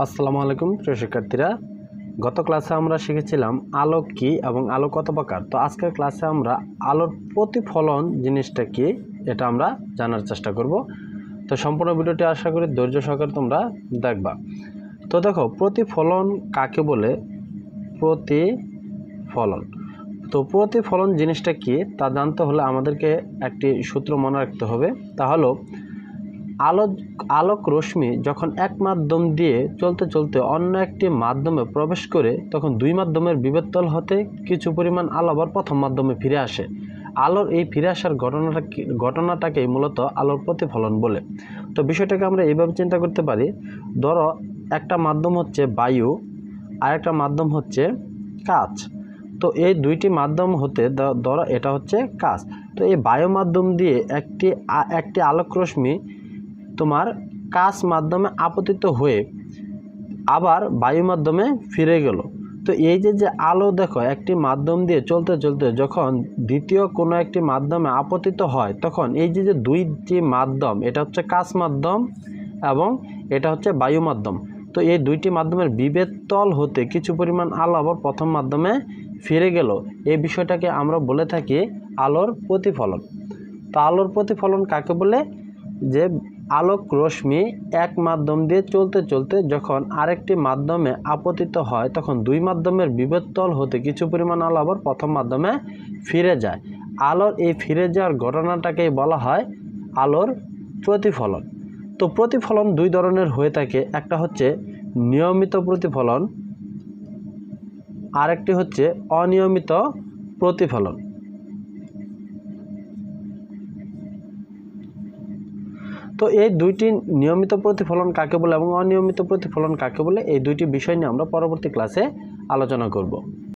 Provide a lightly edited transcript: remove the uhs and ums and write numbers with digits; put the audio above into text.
আসসালামু আলাইকুম প্রিয় শিক্ষার্থীরা, গত ক্লাসে আমরা শিখেছিলাম আলোক কি এবং আলো কত প্রকার। তো আজকের ক্লাসে আমরা আলোর প্রতিফলন জিনিসটা কি এটা আমরা জানার চেষ্টা করব। তো সম্পূর্ণ ভিডিওটি আশা করি ধৈর্য সহকারে তোমরা দেখবা। তো দেখো, প্রতিফলন কাকে বলে? প্রতিফলন, তো প্রতিফলন জিনিসটা কি তা জানতে হলে আমাদেরকে একটি সূত্র মনে রাখতে হবে। তা হলো, আলোক রশ্মি যখন এক মাধ্যম দিয়ে চলতে চলতে অন্য একটি মাধ্যমে প্রবেশ করে, তখন দুই মাধ্যমের বিভেদতল হতে কিছু পরিমাণ আলো আবার প্রথম মাধ্যমে ফিরে আসে। আলোর এই ফিরে আসার ঘটনাটাকেই মূলত আলোর প্রতিফলন বলে। তো বিষয়টাকে আমরা এইভাবে চিন্তা করতে পারি। ধরো, একটা মাধ্যম হচ্ছে বায়ু আর একটা মাধ্যম হচ্ছে কাঁচ। তো এই দুইটি মাধ্যম হতে ধরো এটা হচ্ছে কাঁচ। তো এই বায়ু মাধ্যম দিয়ে একটি আলোক রশ্মি তোমার কাঁচ মাধ্যমে আপতিত হয়ে আবার বায়ু মাধ্যমে ফিরে গেল। তো এই যে আলো দেখো, একটি মাধ্যম দিয়ে চলতে চলতে যখন দ্বিতীয় কোনো একটি মাধ্যমে আপতিত হয়, তখন এই যে দুইটি মাধ্যম, এটা হচ্ছে কাঁচ মাধ্যম এবং এটা হচ্ছে বায়ু মাধ্যম। তো এই দুইটি মাধ্যমের বিভেদতল হতে কিছু পরিমাণ আলো আবার প্রথম মাধ্যমে ফিরে গেল। এই বিষয়টাকে আমরা বলে থাকি আলোর প্রতিফলন। তো আলোর প্রতিফলন কাকে বলে? যে আলোক রশ্মি এক মাধ্যম দিয়ে চলতে চলতে যখন আরেকটি মাধ্যমে আপতিত হয়, তখন দুই মাধ্যমের বিভেদতল হতে কিছু পরিমাণ আলো আবার প্রথম মাধ্যমে ফিরে যায়। আলোর এই ফিরে যাওয়ার ঘটনাটাকেই বলা হয় আলোর প্রতিফলন। তো প্রতিফলন দুই ধরনের হয়ে থাকে, একটা হচ্ছে নিয়মিত প্রতিফলন, আরেকটি হচ্ছে অনিয়মিত প্রতিফলন। তো এই দুইটি নিয়মিত প্রতিফলন কাকে বলে এবং অনিয়মিত প্রতিফলন কাকে বলে, এই দুইটি বিষয় নিয়ে আমরা পরবর্তী ক্লাসে আলোচনা করব।